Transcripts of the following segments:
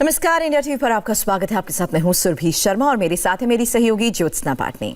नमस्कार, India TV पर आपका स्वागत है। आपके साथ मैं हूं सुरभि शर्मा और मेरे साथ है मेरी सहयोगी ज्योत्सना पाटनी।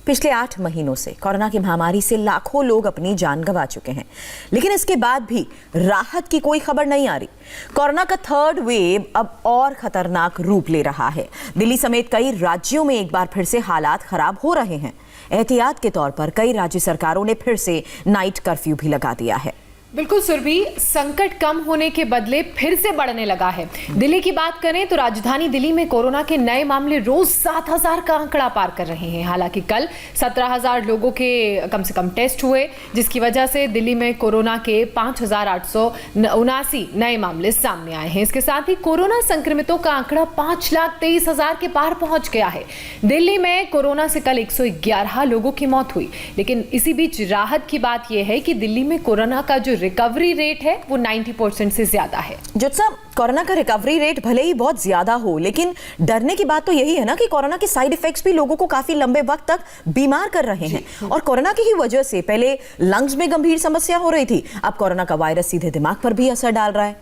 पिछले 8 महीनों से कोरोना की महामारी से लाखों लोग अपनी जान गंवा चुके हैं, लेकिन इसके बाद भी राहत की कोई खबर नहीं आ रही। कोरोना का थर्ड वेव अब और खतरनाक रूप ले रहा है। दिल्ली समेत कई राज्यों में एक बार फिर से हालात खराब हो रहे हैं। एहतियात के तौर पर कई राज्य सरकारों ने फिर से नाइट कर्फ्यू भी लगा दिया है। बिल्कुल सुरभि, संकट कम होने के बदले फिर से बढ़ने लगा है। दिल्ली की बात करें तो राजधानी दिल्ली में कोरोना के नए मामले रोज 7,000 का आंकड़ा पार कर रहे हैं। हालांकि कल 17,000 लोगों के कम से कम टेस्ट हुए, जिसकी वजह से दिल्ली में कोरोना के 5,879 नए मामले सामने आए हैं। इसके साथ ही कोरोना संक्रमितों का आंकड़ा 5,23,000 के पार पहुंच गया है। दिल्ली में कोरोना से कल 111 लोगों की मौत हुई, लेकिन इसी बीच राहत की बात यह है कि दिल्ली में कोरोना का जो रिकवरी रेट है वो 90% से ज्यादा है। ज्योत्सना, कोरोना का रिकवरी रेट भले ही बहुत ज्यादा हो, लेकिन डरने की बात तो यही है ना कि कोरोना के साइड इफेक्ट्स भी लोगों को काफी लंबे वक्त तक बीमार कर रहे हैं। और कोरोना की ही वजह से पहले लंग्स में गंभीर समस्या हो रही थी, अब कोरोना का वायरस सीधे दिमाग पर भी असर डाल रहा है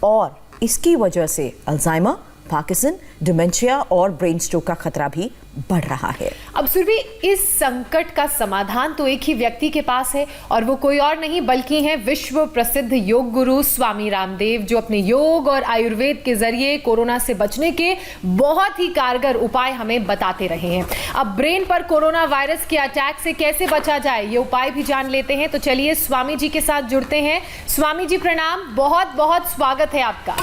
और इसकी वजह से अल्जाइमर, पार्किंसन, डिमेंशिया और ब्रेन स्ट्रोक का खतरा भी बढ़ रहा है। अब सुरभि, इस संकट का समाधान तो एक ही व्यक्ति के पास है और वो कोई और नहीं बल्कि हैं विश्व प्रसिद्ध योग गुरु स्वामी रामदेव, जो अपने योग और आयुर्वेद के जरिए कोरोना से बचने के बहुत ही कारगर उपाय हमें बताते रहे हैं। अब ब्रेन पर कोरोना वायरस के अटैक से कैसे बचा जाए, ये उपाय भी जान लेते हैं। तो चलिए स्वामी जी के साथ जुड़ते हैं। स्वामी जी प्रणाम, बहुत बहुत स्वागत है आपका।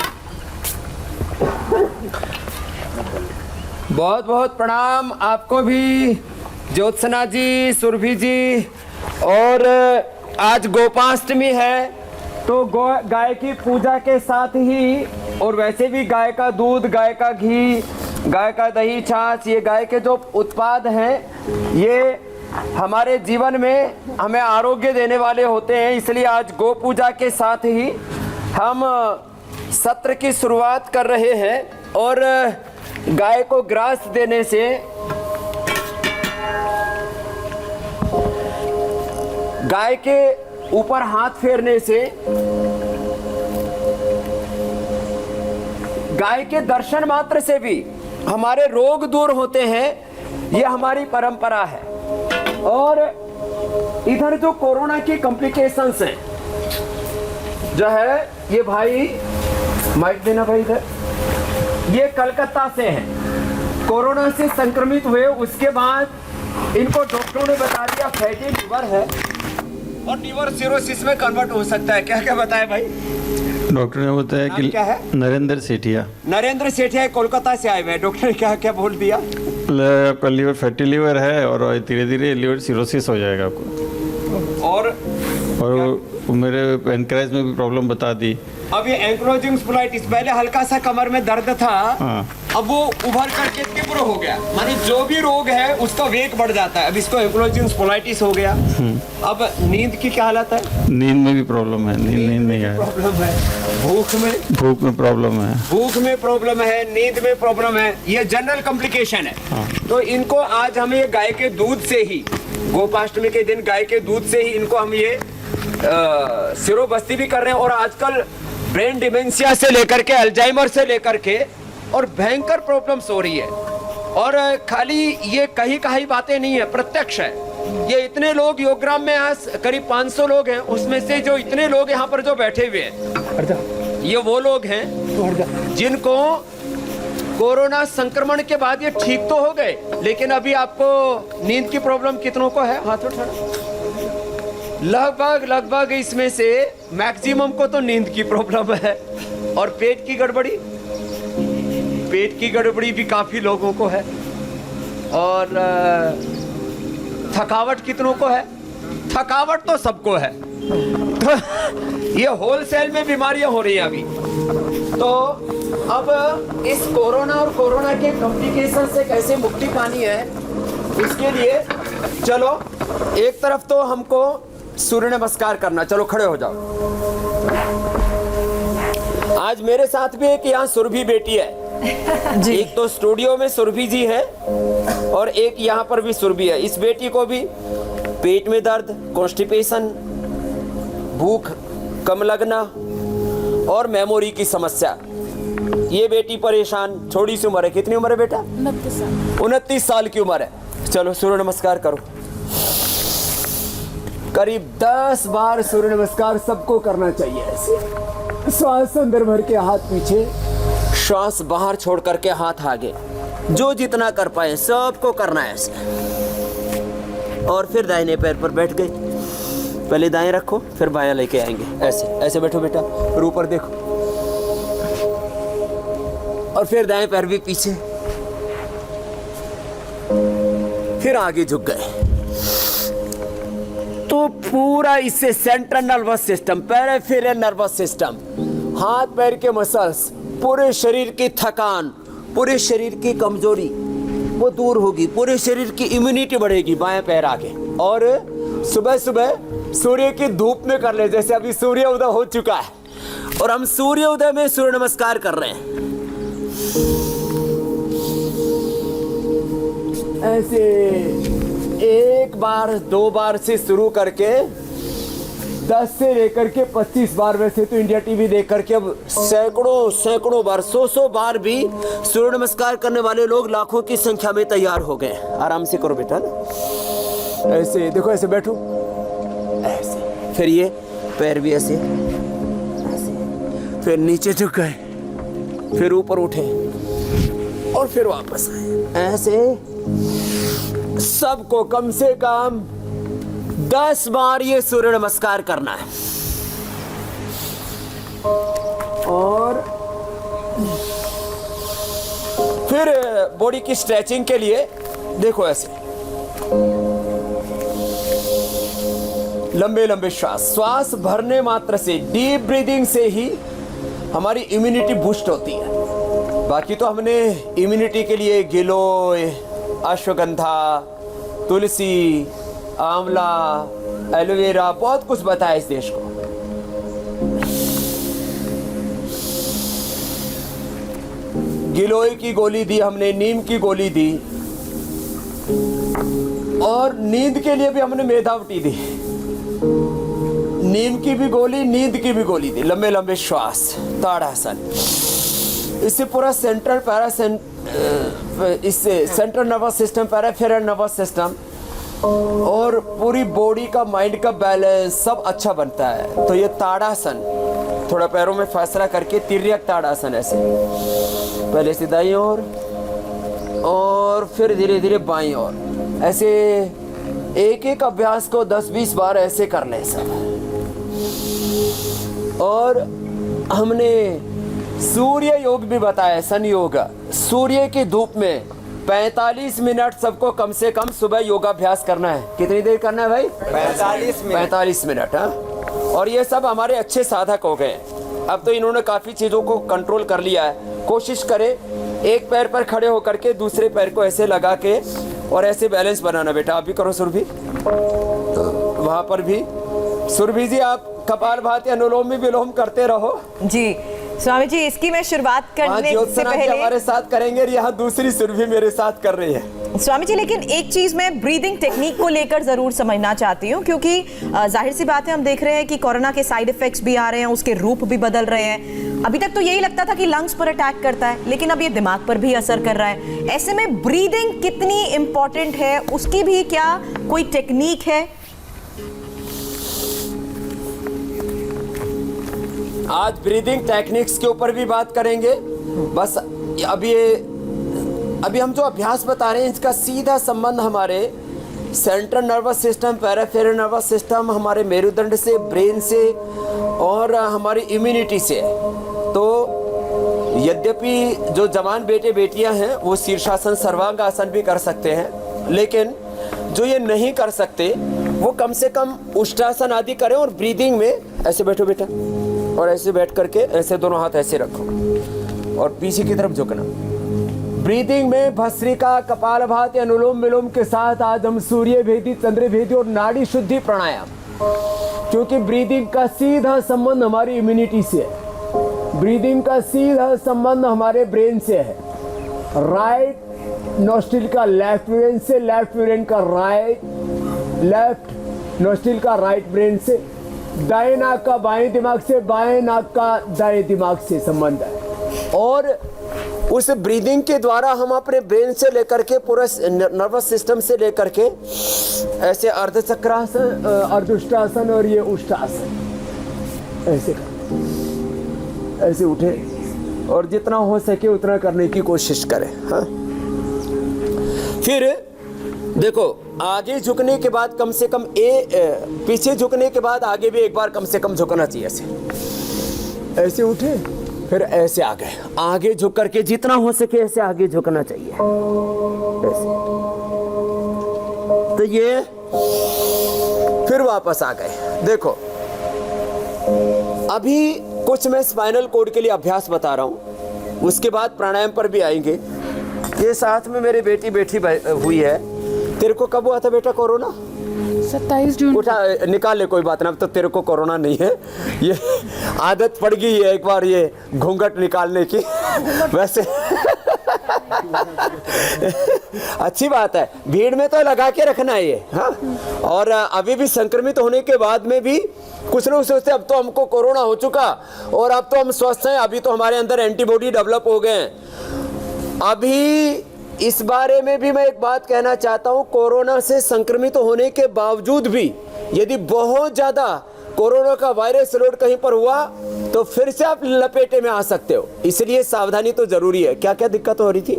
बहुत बहुत प्रणाम आपको भी, ज्योत्सना जी, सुरभि जी। और आज गोपाष्टमी है, तो गाय की पूजा के साथ ही और वैसे भी गाय का दूध, गाय का घी, गाय का दही, छाछ, ये गाय के जो उत्पाद हैं ये हमारे जीवन में हमें आरोग्य देने वाले होते हैं। इसलिए आज गो पूजा के साथ ही हम सत्र की शुरुआत कर रहे हैं। और गाय को ग्रास देने से गाय के ऊपर हाथ फेरने से गाय के दर्शन मात्र से भी हमारे रोग दूर होते हैं। यह हमारी परंपरा है। और इधर जो कोरोना की कॉम्प्लिकेशंस हैं जो है, ये भाई माइक देना भाई, इधर ये कलकत्ता से है। कोरोना से संक्रमित हुए, उसके बाद इनको डॉक्टरों ने बता दिया फैटी लिवर है और लिवर सिरोसिस में कन्वर्ट हो सकता है। क्या क्या बताया भाई डॉक्टर ने बताया कि क्या है? नरेंद्र सेठिया। नरेंद्र सेठिया कोलकाता से आए हुए। डॉक्टर ने क्या क्या बोल दिया? आपका लीवर फैटी लीवर है और धीरे धीरे लीवर सिरोसिस हो जाएगा आपको। और मेरे पैनक्रियाज में भी प्रॉब्लम बता दी। अब ये एंक्लोजिंग स्पोलाइटिस, पहले हल्का सा कमर में दर्द था, अब वो उभर करके तीव्र हो गया। माने जो भी रोग है उसका वेग बढ़ जाता है। अब इसको एंक्लोजिंग स्पोलाइटिस हो गया। अब नींद की क्या हालत है? नींद में भी प्रॉब्लम है, नींद नहीं है। प्रॉब्लम है भूख में प्रॉब्लम है, भूख में प्रॉब्लम है, नींद में प्रॉब्लम है। ये जनरल कॉम्प्लिकेशन है। तो इनको आज हम ये गाय के दूध से ही, गोपाष्टमी के दिन गाय के दूध से ही इनको हम ये सिरोबस्ती भी कर रहे हैं। और आजकल ब्रेन डिमेंशिया से लेकर के अल्जाइमर से लेकर के और भयंकर प्रॉब्लम्स हो रही है। और खाली ये कही बातें नहीं है, प्रत्यक्ष है। ये इतने लोग योगग्राम में आज करीब 500 लोग हैं, उसमें से जो इतने लोग यहाँ पर जो बैठे हुए हैं, ये वो लोग हैं जिनको कोरोना संक्रमण के बाद ये ठीक तो हो गए, लेकिन अभी आपको नींद की प्रॉब्लम कितनों को है? हाथ उठाना। लगभग इसमें से मैक्सिमम को तो नींद की प्रॉब्लम है। और पेट की गड़बड़ी भी काफी लोगों को है। और थकावट कितनों को है? थकावट तो सबको है। तो ये होलसेल में बीमारियां हो रही हैं अभी। तो अब इस कोरोना और कोरोना के कॉम्प्लिकेशन से कैसे मुक्ति पानी है, उसके लिए चलो एक तरफ तो हमको सूर्य नमस्कार करना। चलो खड़े हो जाओ। आज मेरे साथ भी एक यहाँ सुरभि बेटी है जी। एक तो स्टूडियो में सुरभि जी है और एक यहाँ पर भी सुरभि है। इस बेटी को भी पेट में दर्द, कॉन्स्टिपेशन, भूख कम लगना और मेमोरी की समस्या ये बेटी परेशान, छोटी सी उम्र है। कितनी उम्र है बेटा? 29 साल की उम्र है। चलो सूर्य नमस्कार करो। करीब 10 बार सूर्य नमस्कार सबको करना चाहिए ऐसे। श्वास अंदर भर के हाथ पीछे, श्वास बाहर छोड़ करके हाथ आगे, जो जितना कर पाए सबको करना है ऐसे। और फिर दाहिने पैर पर बैठ गए। पहले दाएं रखो, फिर बायां लेके आएंगे। ऐसे ऐसे बैठो बेटा, और ऊपर देखो। और फिर दाएं पैर भी पीछे, फिर आगे झुक गए। तो पूरा इससे central nervous system, peripheral nervous system, हाथ पैर के मसल्स, पूरे शरीर की थकान, पूरे शरीर की कमजोरी वो दूर होगी। पूरे शरीर की इम्यूनिटी बढ़ेगी। बाएं पैर आगे। और सुबह सुबह सूर्य की धूप में कर ले। जैसे अभी सूर्य उदय हो चुका है और हम सूर्य उदय में सूर्य नमस्कार कर रहे हैं। ऐसे 1 बार 2 बार से शुरू करके 10 से लेकर के 25 बार, वैसे तो इंडिया टीवी देख करके अब सैकड़ों बार, 100 बार भी सूर्य नमस्कार करने वाले लोग लाखों की संख्या में तैयार हो गए। आराम से करो बेटा ना। ऐसे देखो, ऐसे बैठो, ऐसे। फिर ये पैर भी ऐसे, फिर नीचे झुक गए, फिर ऊपर उठे और फिर वापस आए। ऐसे सबको कम से कम 10 बार ये सूर्य नमस्कार करना है। और फिर बॉडी की स्ट्रेचिंग के लिए देखो ऐसे लंबे लंबे श्वास भरने मात्र से, डीप ब्रीदिंग से ही हमारी इम्यूनिटी बूस्ट होती है। बाकी तो हमने इम्यूनिटी के लिए गिलोय, अश्वगंधा, तुलसी, आंवला, एलोवेरा, बहुत कुछ बताया इस देश को। गिलोय की गोली दी हमने, नीम की गोली दी, और नींद के लिए भी हमने मेधावटी दी। नीम की भी गोली, नींद की भी गोली दी। लंबे लंबे श्वास, ताड़ासन। इससे पूरा इससे central nervous system, peripheral nervous system और पूरी बॉडी का, माइंड का बैलेंस सब अच्छा बनता है। तो ये ताड़ासन, थोड़ा पैरों में फैसला करके तिर्यक ताड़ासन, ऐसे पहले से दाईं ओर और फिर धीरे धीरे बाईं ओर। ऐसे एक एक अभ्यास को 10-20 बार ऐसे कर लें सब। और हमने सूर्य योग भी बताया, सन योग। सूर्य की धूप में 45 मिनट सबको कम से कम सुबह योगाभ्यास करना है। कितनी देर करना है भाई? 45 मिनट। हाँ, और ये सब हमारे अच्छे साधक हो गए। अब तो इन्होंने काफ़ी चीज़ों को कंट्रोल कर लिया है। कोशिश करें एक पैर पर खड़े होकर के दूसरे पैर को ऐसे लगा के और ऐसे बैलेंस बनाना। बेटा आप भी करो सुरभि, वहाँ पर भी। सुरभि जी आप कपालभाति, अनुलोम विलोम करते रहो। जी स्वामी जी, इसकी मैं शुरुआत करने से पहले हमारे साथ करेंगे, यहाँ दूसरी सुरभि मेरे साथ कर रही है। स्वामी जी, लेकिन एक चीज मैं ब्रीदिंग टेक्निक को लेकर जरूर समझना चाहती हूँ, क्योंकि जाहिर सी बात है हम देख रहे हैं कि कोरोना के साइड इफेक्ट्स भी आ रहे हैं, उसके रूप भी बदल रहे हैं। अभी तक तो यही लगता था कि लंग्स पर अटैक करता है, लेकिन अब ये दिमाग पर भी असर कर रहा है। ऐसे में ब्रीदिंग कितनी इंपॉर्टेंट है, उसकी भी क्या कोई टेक्निक है? आज ब्रीदिंग टेक्निक्स के ऊपर भी बात करेंगे। बस अभी हम जो अभ्यास बता रहे हैं, इसका सीधा संबंध हमारे central nervous system, peripheral nervous system, हमारे मेरुदंड से, ब्रेन से और हमारी इम्यूनिटी से। तो यद्यपि जो जवान बेटे बेटियां हैं वो शीर्षासन, सर्वांगासन भी कर सकते हैं, लेकिन जो ये नहीं कर सकते वो कम से कम उष्टासन आदि करें। और ब्रीदिंग में ऐसे बैठो बेटा, और ऐसे बैठ करके ऐसे दोनों हाथ ऐसे रखो और पीछे की तरफ झुकना। ब्रीदिंग में भस्त्रिका, कपालभाति, अनुलोम विलोम के साथ आज हम सूर्य भेदी, चंद्र भेदी और नाड़ी शुद्धि प्राणायाम, क्योंकि ब्रीदिंग का सीधा संबंध हमारी इम्यूनिटी से है। ब्रीदिंग का सीधा संबंध हमारे ब्रेन से है। राइट नोस्ट्रिल का लेफ्ट ब्रेन से, लेफ्ट ब्रेन का राइट, लेफ्ट नोस्ट्रिल का राइट ब्रेन से, दाएं नाक का बाएं दिमाग से, बाएं नाक का दाएं दिमाग से संबंध है। और उस ब्रीदिंग के द्वारा हम अपने ब्रेन से लेकर के पूरा नर्वस सिस्टम से लेकर के ऐसे अर्धचक्रासन, अर्धुष्टासन और ये उष्टासन ऐसे ऐसे उठे और जितना हो सके उतना करने की कोशिश करें। हाँ, फिर देखो आगे झुकने के बाद कम से कम पीछे झुकने के बाद आगे भी एक बार कम से कम झुकना चाहिए। ऐसे ऐसे उठे फिर ऐसे आगे झुक करके जितना हो सके ऐसे आगे झुकना चाहिए ऐसे। तो ये फिर वापस आ गए। देखो अभी कुछ मैं स्पाइनल कोड के लिए अभ्यास बता रहा हूं, उसके बाद प्राणायाम पर भी आएंगे। ये साथ में मेरी बेटी बैठी हुई है। तेरे को कब हुआ था बेटा कोरोना? 27 जून। उठा निकाल ले, कोई बात ना, अब तो तेरे को कोरोना नहीं है। ये आदत पड़ गई है एक बार ये घूंघट निकालने की। वैसे अच्छी बात है, भीड़ में तो लगा के रखना है ये। हाँ, और अभी भी संक्रमित होने के बाद में भी कुछ लोग सोचते अब तो हमको कोरोना हो चुका और अब तो हम स्वस्थ हैं, अभी तो हमारे अंदर एंटीबॉडी डेवलप हो गए हैं। अभी इस बारे में भी मैं एक बात कहना चाहता हूं, कोरोना से संक्रमित होने के बावजूद भी यदि बहुत ज्यादा कोरोना का वायरस लोड कहीं पर हुआ तो फिर से आप लपेटे में आ सकते हो, इसलिए सावधानी तो जरूरी है। क्या क्या दिक्कत हो रही थी?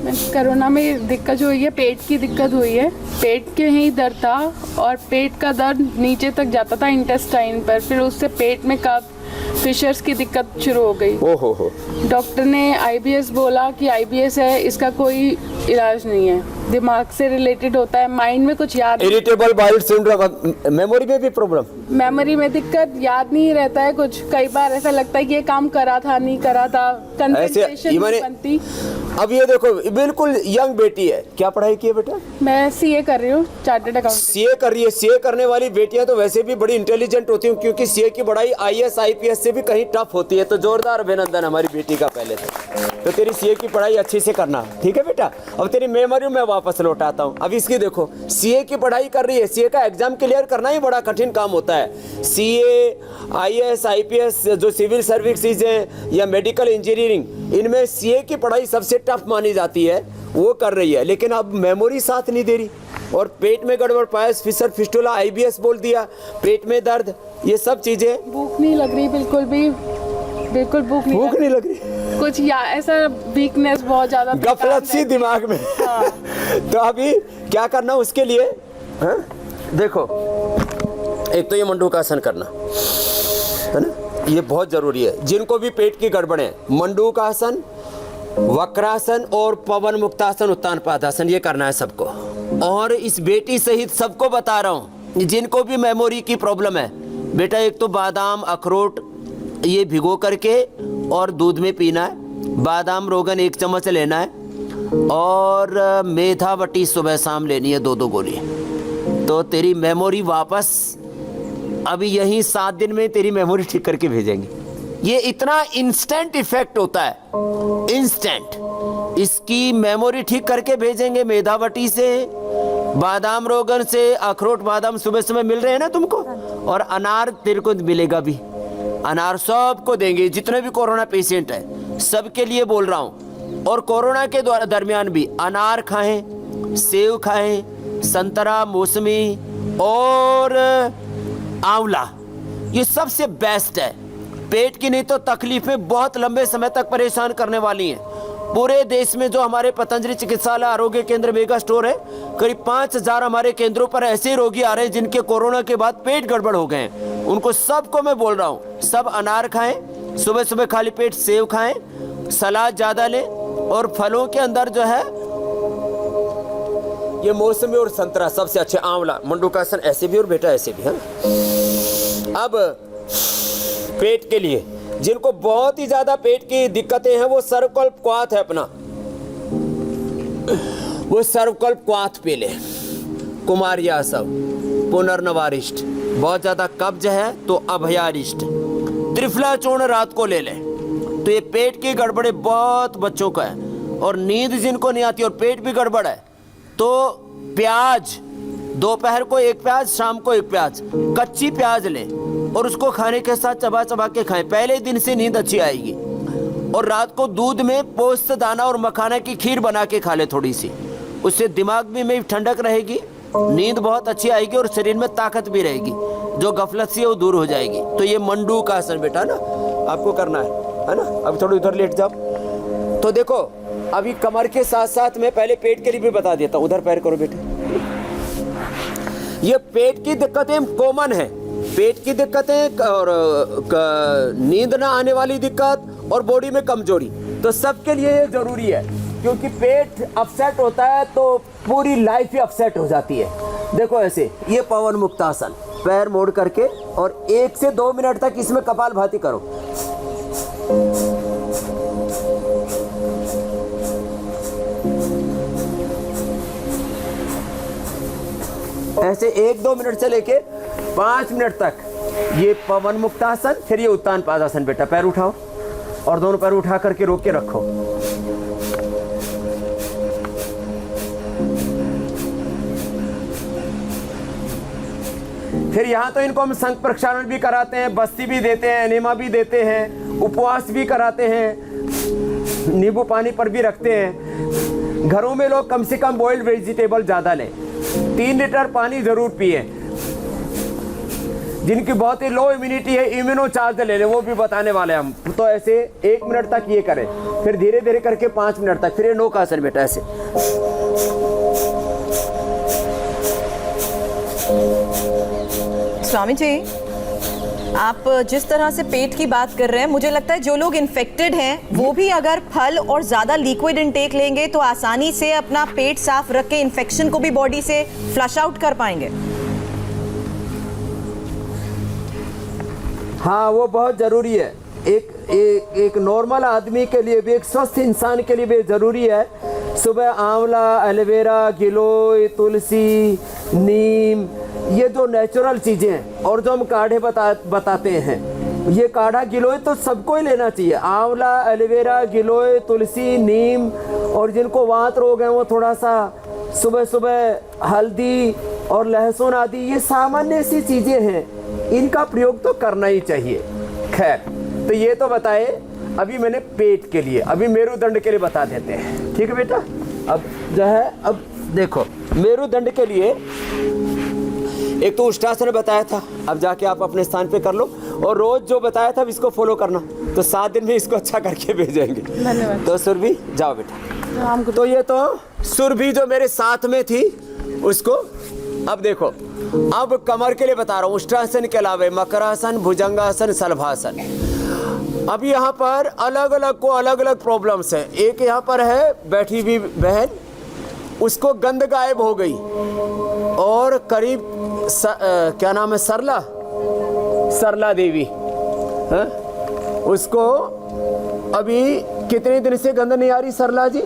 कोरोना में दिक्कत जो हुई है, पेट की दिक्कत हुई है। पेट के ही दर्द था और पेट का दर्द नीचे तक जाता था इंटेस्टाइन पर, फिर उससे पेट में कफ फिशर्स की दिक्कत शुरू हो गई। ओहो। डॉक्टर ने आईबीएस बोला कि आईबीएस है, इसका कोई इलाज नहीं है, दिमाग से रिलेटेड होता है, माइंड में कुछ याद, इरिटेबल बाउल सिंड्रोम, मेमोरी में भी प्रॉब्लम, मेमोरी में दिक्कत, याद नहीं रहता है कुछ। कई बार ऐसा लगता है कि ये काम करा था नहीं करा था, कंसंट्रेशन नहीं बनती। अब ये देखो बिल्कुल यंग बेटी है, क्या पढ़ाई की है बेटा? मैं सीए कर रही हूँ, चार्टर्ड अकाउंटेंट। सीए कर रही है। सीए करने वाली बेटियां तो वैसे भी बड़ी इंटेलिजेंट होती हैं, क्योंकि सीए की पढ़ाई आईएएस आईपीएस से भी कहीं टफ होती है। तो जोरदार अभिनंदन हमारी बेटी का पहले से। तो तेरी सीए की पढ़ाई अच्छे से करना, ठीक है बेटा? अब तेरी मेमोरी में वापस लौटाता हूँ। अब इसकी देखो, सीए की पढ़ाई कर रही है, सीए का एग्जाम क्लियर करना ही बड़ा कठिन काम होता है। सीए, आईएएस, आईपीएस, जो सिविल सर्विसेज है या मेडिकल इंजीनियरिंग, इनमें सीए की पढ़ाई सबसे टफ मानी जाती है, वो कर रही है। लेकिन अब मेमोरी साथ नहीं दे रही और पेट में गड़बड़, पायस फिशर फिस्टुला, आईबीएस बोल दिया, पेट में दर्द, ये सब चीजें। भूख नहीं लग रही बिल्कुल भी, बिल्कुल भूख नहीं लग रही। कुछ या ऐसा वीकनेस बहुत ज्यादा, गफलत सी दिमाग में। हाँ। तो अभी क्या करना उसके लिए? हाँ? देखो एक तो ये मंडूकासन करना है ना, ये बहुत जरूरी है। जिनको भी पेट की गड़बड़ है, मंडूकासन, वक्रासन और पवन मुक्तासन, उत्तान पादासन, ये करना है सबको। और इस बेटी सहित सबको बता रहा हूँ जिनको भी मेमोरी की प्रॉब्लम है, बेटा एक तो बादाम, अखरोट ये भिगो करके और दूध में पीना है। बादाम रोगन 1 चम्मच लेना है और मेथावटी सुबह शाम लेनी है 2-2 गोली। तो तेरी मेमोरी वापस अभी यहीं 7 दिन में तेरी मेमोरी ठीक करके भेजेंगे। ये इतना इंस्टेंट इफेक्ट होता है, इंस्टेंट। इसकी मेमोरी ठीक करके भेजेंगे मेधावटी से, बादाम रोगन से। अखरोट बादाम सुबह सुबह मिल रहे हैं ना तुमको, और अनार तेरे को मिलेगा भी। अनार सबको देंगे, जितने भी कोरोना पेशेंट है सबके लिए बोल रहा हूँ। और कोरोना के दरमियान भी अनार खाएं, सेव खाएं, संतरा, मौसमी और आंवला, ये सबसे बेस्ट है। पेट की नहीं तो तकलीफें बहुत लंबे समय तक परेशान करने वाली हैं। पूरे देश में जो हमारे पतंजलि चिकित्सालय आरोग्य केंद्र मेगा स्टोर है, करीब 5000 हमारे केंद्रों पर ऐसे रोगी आ रहे हैं जिनके कोरोना के बाद पेट गड़बड़ हो गए हैं। उनको सबको मैं बोल रहा हूँ, सब अनार खाएं, सुबह सुबह खाली पेट सेव खाएं, सलाद ज्यादा लें, और फलों के अंदर जो है ये मौसमी और संतरा सबसे अच्छे, आंवला, मंडूकासन ऐसे भी और बेटा ऐसे भी। हाँ, अब पेट के लिए जिनको बहुत ही ज्यादा पेट की दिक्कतें हैं, वो सर्वकल्प क्वाथ है अपना, वो सर्वकल्प क्वाथ पी ले। कुमारिया सब, पुनर्नवारिष्ट, बहुत ज्यादा कब्ज है तो अभयारिष्ट, त्रिफला चूर्ण रात को ले ले। तो ये पेट की गड़बड़े बहुत बच्चों का है, और नींद जिनको नहीं आती और पेट भी गड़बड़ है, तो प्याज, दोपहर को 1 प्याज, शाम को 1 प्याज, कच्ची प्याज लें और उसको खाने के साथ चबा चबा के खाएं। पहले दिन से नींद अच्छी आएगी। और रात को दूध में पोस्त दाना और मखाना की खीर बना के खा ले थोड़ी सी, उससे दिमाग में ठंडक रहेगी, नींद बहुत अच्छी आएगी और शरीर में ताकत भी रहेगी, जो गफलत सी है वो दूर हो जाएगी। तो ये मंडू का आसन बेटा ना आपको करना है ना। अब थोड़ी उधर लेट जाओ। तो देखो अभी कमर के साथ साथ मैं पहले पेट के लिए भी बता देता हूँ। उधर पैर करो बेटे। ये पेट की दिक्कतें कॉमन है, पेट की दिक्कतें और नींद ना आने वाली दिक्कत और बॉडी में कमजोरी, तो सबके लिए ये जरूरी है, क्योंकि पेट अपसेट होता है तो पूरी लाइफ ही अपसेट हो जाती है। देखो ऐसे, ये पवन मुक्तासन, पैर मोड़ करके और 1 से 2 मिनट तक इसमें कपालभाति करो। ऐसे 1-2 मिनट से लेके 5 मिनट तक ये पवन मुक्तासन, फिर ये उत्तान पादासन। बेटा पैर उठाओ और दोनों पैर उठा करके रोक के रखो। फिर यहाँ तो इनको हम संघ प्रक्षालन भी कराते हैं, बस्ती भी देते हैं, एनेमा भी देते हैं, उपवास भी कराते हैं, नींबू पानी पर भी रखते हैं। घरों में लोग कम से कम बॉइल्ड वेजिटेबल ज़्यादा लें, 3 लीटर पानी ज़रूर पिए। जिनकी बहुत ही लो इम्यूनिटी है, इम्यूनो चार्ज ले लें, वो भी बताने वाले हम। तो ऐसे 1 मिनट तक ये करें, फिर धीरे धीरे करके 5 मिनट तक, फिर ये नौकासन बेटा ऐसे। स्वामी जी, आप जिस तरह से पेट की बात कर रहे हैं, मुझे लगता है जो लोग इन्फेक्टेड हैं वो भी अगर फल और ज़्यादा लिक्विड इनटेक लेंगे तो आसानी से अपना पेट साफ रख के इन्फेक्शन को भी बॉडी से फ्लश आउट कर पाएंगे। हाँ, वो बहुत ज़रूरी है। एक नॉर्मल आदमी के लिए भी, एक स्वस्थ इंसान के लिए भी ज़रूरी है। सुबह आंवला, एलोवेरा, गिलोय, तुलसी, नीम, ये जो नेचुरल चीज़ें हैं, और जो हम काढ़े बताते हैं, ये काढ़ा गिलोय तो सबको ही लेना चाहिए। आंवला, एलोवेरा, गिलोय, तुलसी, नीम, और जिनको वात रोग है वो थोड़ा सा सुबह सुबह हल्दी और लहसुन आदि, ये सामान्य सी चीज़ें हैं, इनका प्रयोग तो करना ही चाहिए। खैर, तो ये तो बताए अभी मैंने पेट के लिए, अभी मेरुदंड के लिए बता देते हैं। ठीक है बेटा। अब जो है, अब देखो मेरुदंड के लिए एक तो उष्टासन बताया था, अब जाके आप अपने स्थान पे कर लो, और रोज जो बताया था इसको फॉलो करना, तो 7 दिन में इसको अच्छा करके भेजेंगे। धन्यवाद। तो सुरभि जाओ बेटा। तो ये तो सुरभि जो मेरे साथ में थी उसको, अब देखो अब कमर के लिए बता रहा हूँ। उष्टासन के अलावा मकरासन, भुजंगासन, शलभासन। अब यहाँ पर अलग अलग प्रॉब्लम्स हैं। एक यहाँ पर है बैठी हुई बहन, उसको गंध गायब हो गई, और करीब क्या नाम है, सरला देवी है? उसको अभी कितने दिन से गंध नहीं आ रही सरला जी?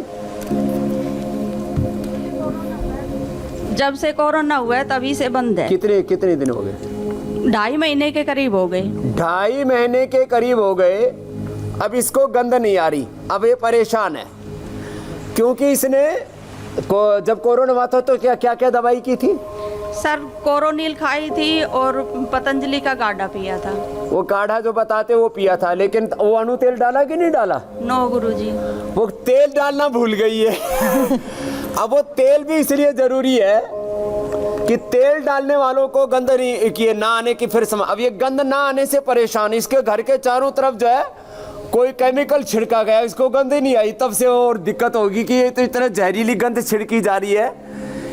जब से कोरोना हुआ है तभी से बंद है। कितने दिन हो गए? 2.5 महीने के करीब हो गए। 2.5 महीने के करीब हो गए। अब इसको गंध नहीं आ रही। अब ये परेशान है, क्योंकि इसने जब कोरोना हुआ था तो क्या दवाई की थी? सर कोरोनिल खाई थी और पतंजलि का काढ़ा पिया था। वो काढ़ा जो बताते वो पिया था, लेकिन वो अणु तेल डाला कि नहीं डाला? नो गुरुजी, वो तेल डालना भूल गई है। अब वो तेल भी इसलिए जरूरी है कि तेल डालने वालों को गंध नहीं किए ना आने की फिर समय। अब ये गंध ना आने से परेशान, इसके घर के चारों तरफ जो है कोई केमिकल छिड़का गया, इसको गंध ही नहीं आई, तब से और दिक्कत होगी कि ये तो इतना जहरीली गंध छिड़की जा रही है।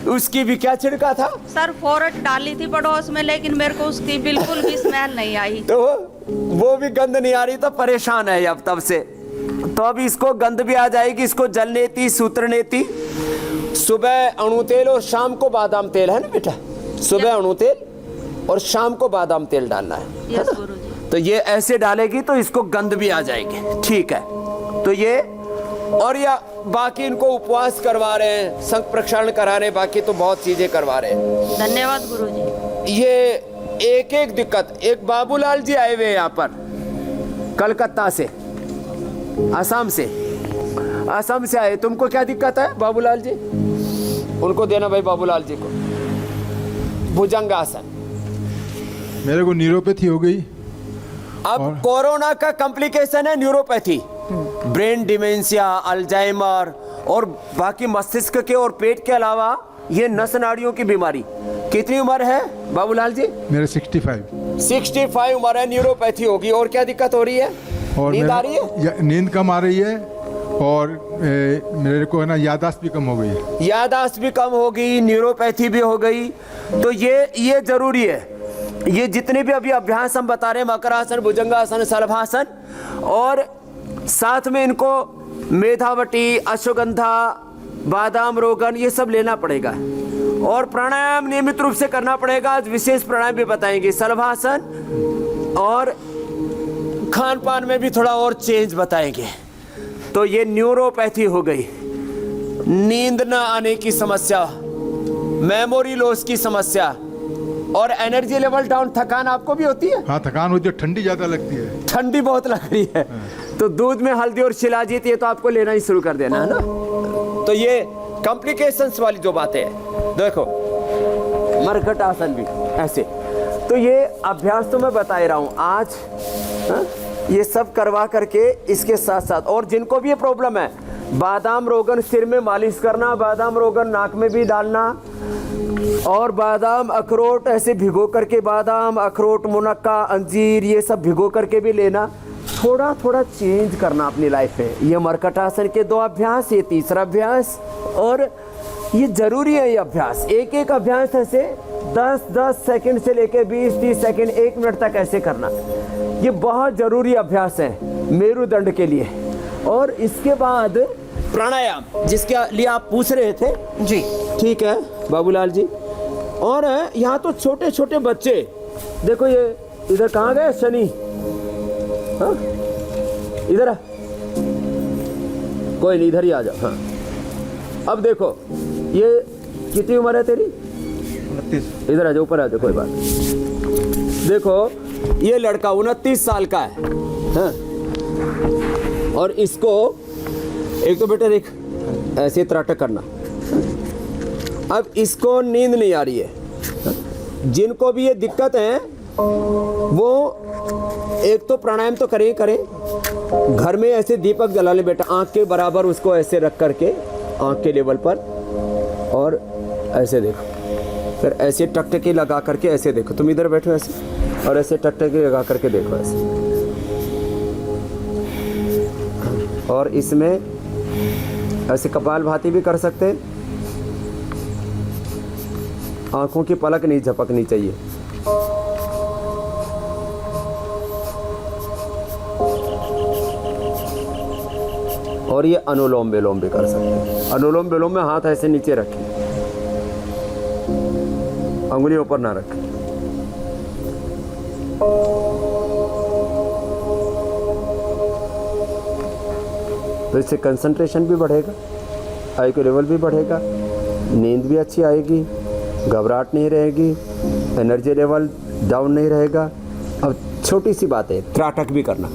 उसकी भी क्या छिड़का था? सर फोरट डाली थी पड़ोस में, लेकिन मेरे को उसकी बिल्कुल भी स्मेल नहीं आई। तो वो भी गंध नहीं आ रही, तो परेशान है अब तब से। तो अब इसको गंध भी आ जाएगी। इसको जलनेती, सूत्रनेती, सुबह अणु तेल और शाम को बादाम तेल, है ना बेटा? सुबह अणु तेल और शाम को बादाम तेल डालना है। यस गुरुजी। तो ये ऐसे डालेगी तो इसको गंध भी आ जाएगी। ठीक है, तो ये और या बाकी इनको उपवास करवा रहे हैं, संघ प्रक्षालन करा रहे हैं, बाकी तो बहुत चीजें करवा रहे हैं। धन्यवाद गुरुजी। ये एक दिक्कत, एक बाबूलाल जी आए हुए यहाँ पर कलकत्ता से, असम से आए। तुमको क्या दिक्कत है बाबूलाल जी? उनको देना भाई बाबूलाल जी को भुजंगासन। मेरे को न्यूरोपैथी हो गई। अब कोरोना का कॉम्प्लिकेशन है न्यूरोपैथी। ब्रेन डिमेंशिया, अल्जाइमर और बाकी मस्तिष्क के और पेट के अलावा ये नस नाड़ियों की बीमारी। कितनी उम्र है बाबूलाल जी? मेरे 65। 65 उम्र है, न्यूरोपैथी होगी। और क्या दिक्कत हो रही है? और नींद आ रही है? नींद कम आ रही है और मेरे को है ना याददाश्त भी कम हो गई है। याददाश्त भी कम हो गई, न्यूरोपैथी भी हो गई। तो ये जरूरी है। ये जितने भी अभी अभ्यास हम बता रहे हैं, मकरासन, भुजंगासन, शलभासन, और साथ में इनको मेधावटी, अश्वगंधा, बादाम रोगन, ये सब लेना पड़ेगा। और प्राणायाम नियमित रूप से करना पड़ेगा। आज विशेष प्राणायाम भी बताएंगे, शलभासन, और खान पान में भी थोड़ा और चेंज बताएंगे। तो ये न्यूरोपैथी हो गई, नींद न आने की समस्या, मेमोरी लॉस की समस्या, और एनर्जी लेवल डाउन, थकान आपको भी होती है? हाँ, थकान होती है, ठंडी ज़्यादा लगती है। ठंडी बहुत लग रही है। तो दूध में हल्दी और शिलाजीत, ये तो आपको लेना ही शुरू कर देना है ना। तो ये कॉम्प्लिकेशंस वाली जो बातें हैं, देखो मरकट आसन भी ऐसे। तो ये अभ्यास तो मैं बता ही रहा हूँ आज। ये सब करवा करके इसके साथ साथ, और जिनको भी ये प्रॉब्लम है, बादाम रोगन सिर में मालिश करना, बादाम रोगन नाक में भी डालना, और बादाम अखरोट ऐसे भिगो करके, बादाम अखरोट, मुनक्का, अंजीर, ये सब भिगो करके भी लेना। थोड़ा थोड़ा चेंज करना अपनी लाइफ में। ये मरकटासन के 2 अभ्यास, ये तीसरा अभ्यास, और ये जरूरी है। ये अभ्यास एक एक अभ्यास ऐसे 10-10 सेकंड से लेके 20-30 सेकंड, 1 मिनट तक ऐसे करना। ये बहुत जरूरी अभ्यास है मेरुदंड के लिए। और इसके बाद प्राणायाम, जिसके लिए आप पूछ रहे थे जी, ठीक है बाबूलाल जी। और यहाँ तो छोटे छोटे बच्चे, देखो ये इधर कहाँ गए शनि? हाँ इधर आ, कोई नहीं, इधर ही आ जाओ। हाँ अब देखो, ये कितनी उम्र है तेरी? 29। इधर आ जाओ, ऊपर आ जाओ, कोई बात नहीं। देखो ये लड़का 29 साल का है, हाँ? और इसको एक तो बेटा देख ऐसे त्राटक करना। अब इसको नींद नहीं आ रही है। जिनको भी ये दिक्कत है वो एक तो प्राणायाम तो करें घर में। ऐसे दीपक जला ले बेटा, आंख के बराबर उसको ऐसे रख करके, आंख के लेवल पर, और ऐसे देखो। फिर ऐसे टकटकी लगा करके ऐसे देखो, तुम इधर बैठो ऐसे, और ऐसे टकटकी लगा करके देखो ऐसे। और इसमें ऐसे कपालभाति भी कर सकते हैं। आंखों की पलक नहीं झपकनी चाहिए। और ये अनुलोम विलोम भी कर सकते हैं। अनुलोम विलोम में हाथ ऐसे नीचे रखें, अंगुली ऊपर ना रखें। तो इससे कंसंट्रेशन भी बढ़ेगा, IQ लेवल भी बढ़ेगा, नींद भी अच्छी आएगी, घबराहट नहीं रहेगी, एनर्जी लेवल डाउन नहीं रहेगा। अब छोटी सी बात है, त्राटक भी करना।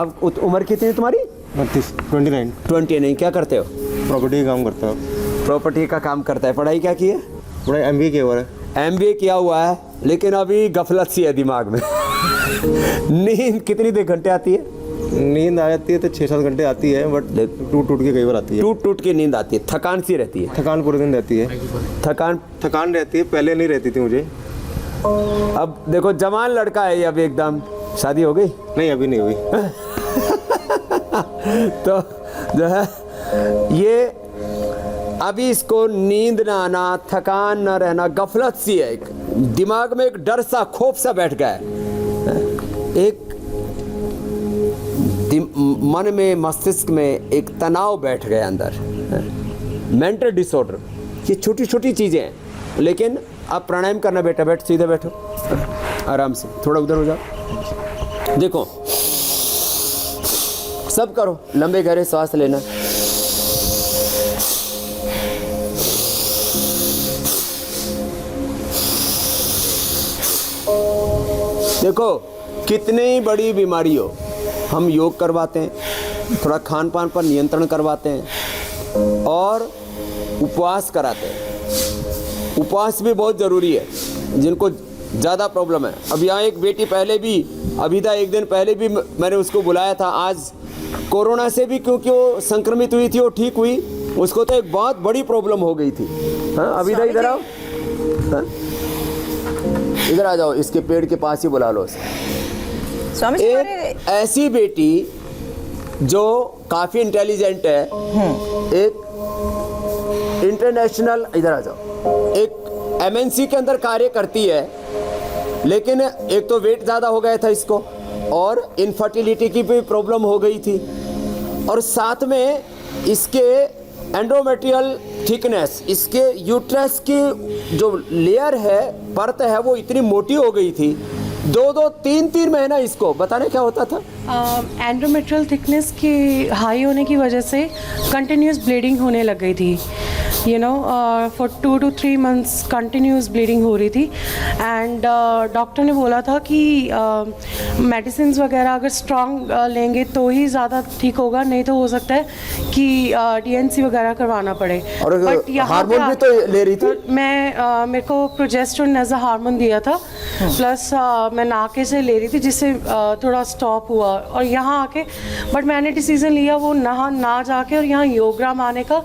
अब उम्र कितनी है तुम्हारी? 29। क्या करते हो? प्रॉपर्टी का काम करता हूँ। प्रॉपर्टी का काम करता है। पढ़ाई क्या की है? पढ़ाई MBA किया हुआ है। MBA किया हुआ है, लेकिन अभी गफलत सी है दिमाग में। नींद कितनी देर घंटे आती है? नींद आ जाती है तो 6-7 घंटे आती है, बट टूट के कई बार आती है। टूट के नींद आती है, थकान सी रहती है। थकान पूरे दिन रहती है। थकान रहती है, पहले नहीं रहती थी मुझे। अब देखो जवान लड़का है ये, अभी एकदम। शादी हो गई? नहीं, अभी नहीं हुई। तो जो है ये अभी इसको नींद ना आना, थकान ना रहना, गफलत सी है। एक दिमाग में एक डर सा, खौफ सा बैठ गया है। एक मन में, मस्तिष्क में एक तनाव बैठ गया अंदर, मेंटल डिसऑर्डर। ये छोटी छोटी चीज़ें हैं, लेकिन आप प्राणायाम करना बेटा। बैठ, सीधे बैठो, आराम से, थोड़ा उधर हो जाओ। देखो सब करो, लंबे गहरे सांस लेना। देखो कितनी बड़ी बीमारी हो, हम योग करवाते हैं, थोड़ा खान पान पर नियंत्रण करवाते हैं, और उपवास कराते हैं। उपवास भी बहुत ज़रूरी है। जिनको ज़्यादा प्रॉब्लम है। अब यहाँ एक बेटी पहले भी, अभी था एक दिन पहले भी मैंने उसको बुलाया था, आज कोरोना से भी क्योंकि वो संक्रमित हुई थी, वो ठीक हुई, उसको तो एक बहुत बड़ी प्रॉब्लम हो गई थी। हाँ अभी था, इधर आओ, हाँ? इधर आ जाओ, इसके पेड़ के पास ही बुला लो उसे। स्वामी जी, एक ऐसी बेटी जो काफ़ी इंटेलिजेंट है, एक इंटरनेशनल, इधर आ जाओ, एक एमएनसी के अंदर कार्य करती है, लेकिन एक तो वेट ज़्यादा हो गया था इसको, और इनफर्टिलिटी की भी प्रॉब्लम हो गई थी, और साथ में इसके एंडोमेट्रियल थिकनेस, इसके यूट्रस की जो लेयर है, परत है, वो इतनी मोटी हो गई थी। 2-2, 3-3 महीना इसको बताने क्या होता था। एंडोमेट्रियल थिकनेस की हाई होने की वजह से कंटिन्यूस ब्लीडिंग होने लग गई थी, you know, for 2 to 3 months continuous bleeding हो रही थी। एंड डॉक्टर ने बोला था कि मेडिसिन वगैरह अगर स्ट्रॉन्ग लेंगे तो ही ज़्यादा ठीक होगा, नहीं तो हो सकता है कि डीएनसी वगैरह करवाना पड़े। और हार्मोन भी तो ले रही थी। मैं मेरे को प्रोजेस्टेरोन एज अ हार्मोन दिया था, प्लस मैं नाके से ले रही थी, जिससे थोड़ा स्टॉप हुआ। और यहाँ आके बट मैंने डिसीज़न लिया वो ना जाके और यहाँ योगराम आने का,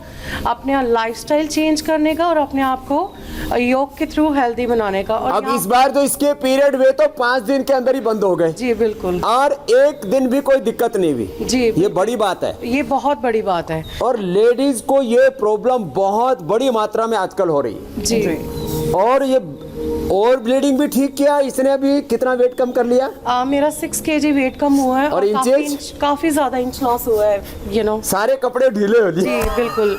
अपने लाइफस्टाइल चेंज करने का और अपने आप को योग के थ्रू हेल्दी बनाने का। और अब इस बार तो इसके पीरियड हुए तो 5 दिन के अंदर ही बंद हो गए। जी बिल्कुल, और एक दिन भी कोई दिक्कत नहीं हुई। जी ये बड़ी बात है, ये बहुत बड़ी बात है। और लेडीज को ये प्रॉब्लम बहुत बड़ी मात्रा में आजकल हो रही है। जी, और ये और ब्लीडिंग भी ठीक किया इसने। अभी कितना वेट कम कर लिया? मेरा 6 kg वेट कम हुआ है, और काफी ज्यादा इंच लॉस हुआ है, यू नो। सारे कपड़े ढीले हो लिए। जी बिल्कुल,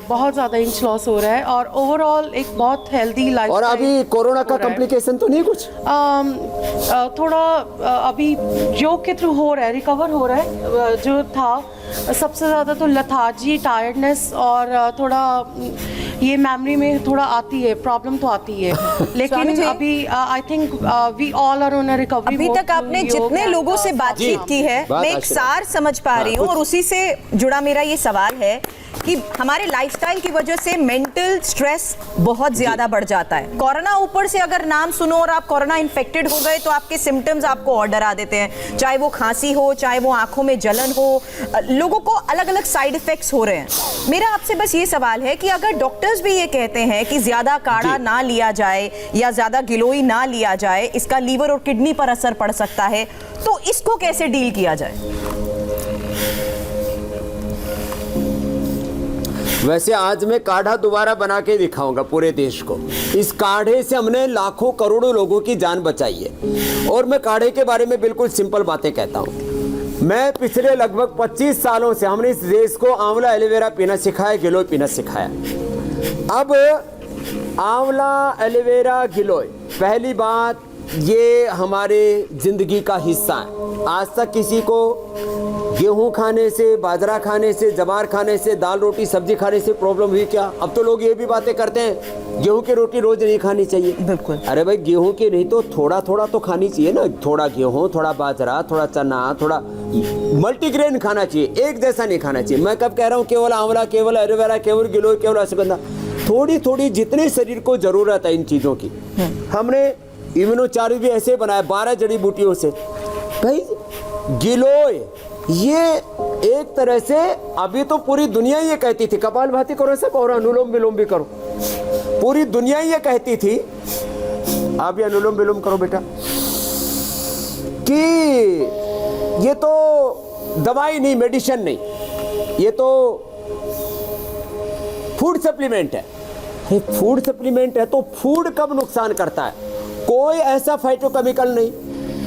बहुत ज्यादा इंच लॉस हो रहा है, और ओवरऑल एक बहुत हेल्दी लाइफ। और अभी कोरोना का कॉम्प्लिकेशन तो नहीं कुछ? थोड़ा अभी योग के थ्रू हो रहा है, रिकवर हो रहा है। जो था सबसे ज़्यादा तो लथार्जी, टायर्डनेस, और थोड़ा ये मेमोरी में थोड़ा आती है, प्रॉब्लम तो आती है। लेकिन अभी I think we all are on a recovery. अभी तक आपने जितने लोगों से बातचीत की है, मैं एक सार समझ पा रही हूँ, और उसी से जुड़ा मेरा ये सवाल है कि हमारे लाइफस्टाइल की वजह से मेंटल स्ट्रेस बहुत ज्यादा बढ़ जाता है। कोरोना ऊपर से अगर नाम सुनो और आप कोरोना इन्फेक्टेड हो गए तो आपके सिम्टम्स आपको और डरा देते हैं, चाहे वो खांसी हो, चाहे वो आंखों में जलन हो, लोगों को अलग अलग साइड इफेक्ट्स हो रहे हैं। मेरा आपसे बस ये सवाल है कि अगर डॉक्टर्स भी ये कहते हैं कि ज्यादा काढ़ा ना लिया जाए या ज्यादा गिलोई ना लिया जाए, इसका लीवर और किडनी पर असर पड़ सकता है, तो इसको कैसे डील किया जाए? वैसे आज मैं काढ़ा दोबारा बना के दिखाऊंगा पूरे देश को। इस काढ़े से हमने लाखों करोड़ों लोगों की जान बचाई है। और मैं काढ़े के बारे में बिल्कुल सिंपल बातें कहता हूँ। मैं पिछले लगभग 25 सालों से हमने इस देश को आंवला एलोवेरा पीना सिखाया, गिलोय पीना सिखाया। अब आंवला एलोवेरा गिलोय, पहली बात ये हमारे जिंदगी का हिस्सा है। आज तक किसी को गेहूं खाने से, बाजरा खाने से, जवार खाने से, दाल रोटी सब्जी खाने से प्रॉब्लम हुई क्या? अब तो लोग ये भी बातें करते हैं गेहूं की रोटी रोज नहीं खानी चाहिए। बिल्कुल। अरे भाई, गेहूं की नहीं तो थोड़ा थोड़ा तो खानी चाहिए ना। थोड़ा गेहूं, थोड़ा बाजरा, थोड़ा चना, थोड़ा मल्टीग्रेन खाना चाहिए, एक जैसा नहीं खाना चाहिए। मैं कब कह रहा हूँ केवल आंवला, केवल एलोवेरा, केवल गिलोय, केवल अश्वगंधा, थोड़ी थोड़ी जितने शरीर को जरूरत है इन चीजों की। हमने इम्यूनोचार्ज भी ऐसे बनाया 12 जड़ी बूटियों से। भाई गिलोय ये एक तरह से, अभी तो पूरी दुनिया ये कहती थी कपालभाति करो सब और अनुलोम विलोम भी करो, पूरी दुनिया ये कहती थी। आप ये अनुलोम विलोम करो बेटा, कि ये तो दवाई नहीं, मेडिसिन नहीं, ये तो फूड सप्लीमेंट है। फूड सप्लीमेंट है तो फूड कब नुकसान करता है? कोई ऐसा फाइटोकेमिकल नहीं,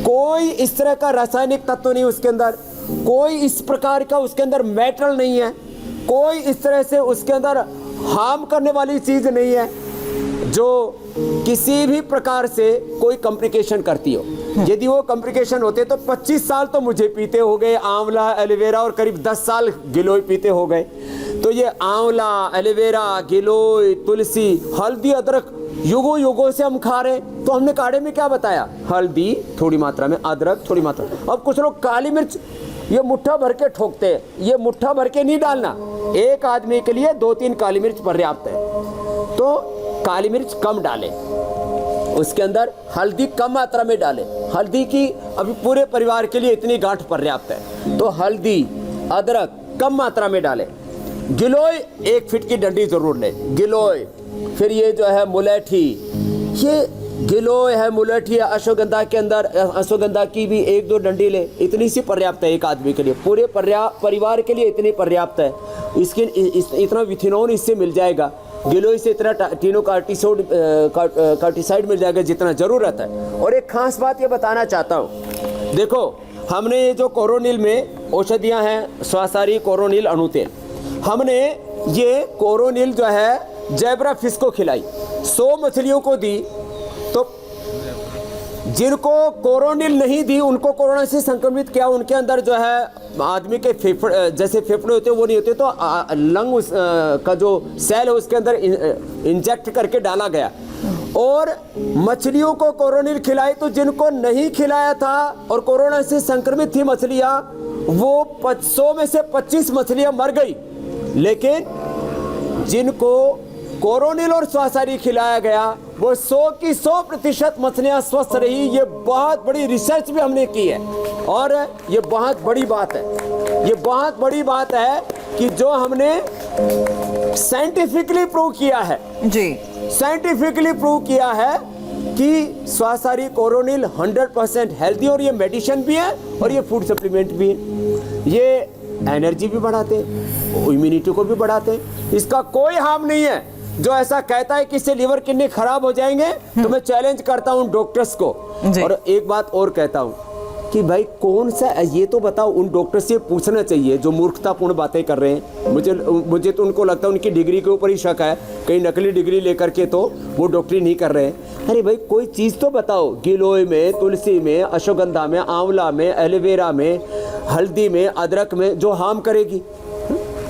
कोई इस तरह का रासायनिक तत्व नहीं उसके अंदर, कोई इस प्रकार का उसके अंदर मेटल नहीं है, कोई इस तरह से उसके अंदर हार्म करने वाली चीज नहीं है जो किसी भी प्रकार से कोई कॉम्प्लिकेशन करती हो। यदि वो कॉम्प्लिकेशन होते तो 25 साल तो मुझे पीते हो गए आंवला एलोवेरा, और करीब 10 साल गिलोय पीते हो गए। तो ये आंवला, एलोवेरा, गिलोय, तुलसी, हल्दी, अदरक युगों युगों से हम खा रहे। तो हमने काढ़े में क्या बताया? हल्दी थोड़ी मात्रा में, अदरक थोड़ी मात्रा में। अब कुछ लोग काली मिर्च ये मुट्ठा भर के ठोकते हैं, ये मुट्ठा भर के नहीं डालना, एक आदमी के लिए 2-3 काली मिर्च पर्याप्त है। तो काली मिर्च कम डालें, उसके अंदर हल्दी कम मात्रा में डालें। हल्दी की अभी पूरे परिवार के लिए इतनी गांठ पर्याप्त है, तो हल्दी अदरक कम मात्रा में डालें। गिलोय 1 फीट की डंडी जरूर लें, गिलोय। फिर ये जो है मुलेठी, ये गिलोय है, मुलेठी है, अश्वगंधा के अंदर अश्वगंधा की भी 1-2 डंडी ले, इतनी सी पर्याप्त है एक आदमी के लिए, पूरे परिवार के लिए इतनी पर्याप्त है। इसके इतना विथिनोन इससे मिल जाएगा, गिलोय से इतना तीनों कार्टिसाइड मिल जाएगा जितना ज़रूरत है। और एक खास बात ये बताना चाहता हूँ, देखो हमने ये जो कोरोनिल में औषधियाँ हैं, स्वासारी, कोरोनिल, अणुतेल, हमने ये कोरोनिल जो है जैब्रा फिश को खिलाई, 100 मछलियों को दी, तो जिनको कोरोनिल नहीं दी उनको कोरोना से संक्रमित किया, उनके अंदर जो है आदमी के जैसे फेफड़े होते हैं वो नहीं होते, तो लंग का जो सेल है उसके अंदर इंजेक्ट करके डाला गया। और मछलियों को कोरोनिल खिलाई, तो जिनको नहीं खिलाया था और कोरोना से संक्रमित थी मछलियां, वो 100 में से 25 मछलियां मर गई। लेकिन जिनको कोरोनिल और स्वासारी खिलाया गया वो 100 की 100% मछलियां स्वस्थ रही। ये बहुत बड़ी रिसर्च भी हमने की है और ये बहुत बड़ी बात है, ये बहुत बड़ी बात है कि जो हमने साइंटिफिकली प्रूव किया है जी, साइंटिफिकली प्रूव किया है कि स्वासारी, कोरोनिल 100% हेल्दी, और ये मेडिसिन भी है और ये फूड सप्लीमेंट भी है। ये एनर्जी भी बढ़ाते हैं, इम्यूनिटी को भी बढ़ाते हैं। इसका कोई हार्म नहीं है। जो ऐसा कहता है कि इससे लिवर किडनी खराब हो जाएंगे, तो मैं चैलेंज करता हूं डॉक्टर्स को। और एक बात और कहता हूं कि भाई कौन सा, ये तो बताओ, उन डॉक्टर से पूछना चाहिए जो मूर्खतापूर्ण बातें कर रहे हैं। मुझे तो उनको लगता है उनकी डिग्री के ऊपर ही शक है, कहीं नकली डिग्री लेकर के तो वो डॉक्टरी नहीं कर रहे हैं। अरे भाई कोई चीज़ तो बताओ, गिलोय में, तुलसी में, अश्वगंधा में, आंवला में, एलोवेरा में, हल्दी में, अदरक में जो हार्म करेगी।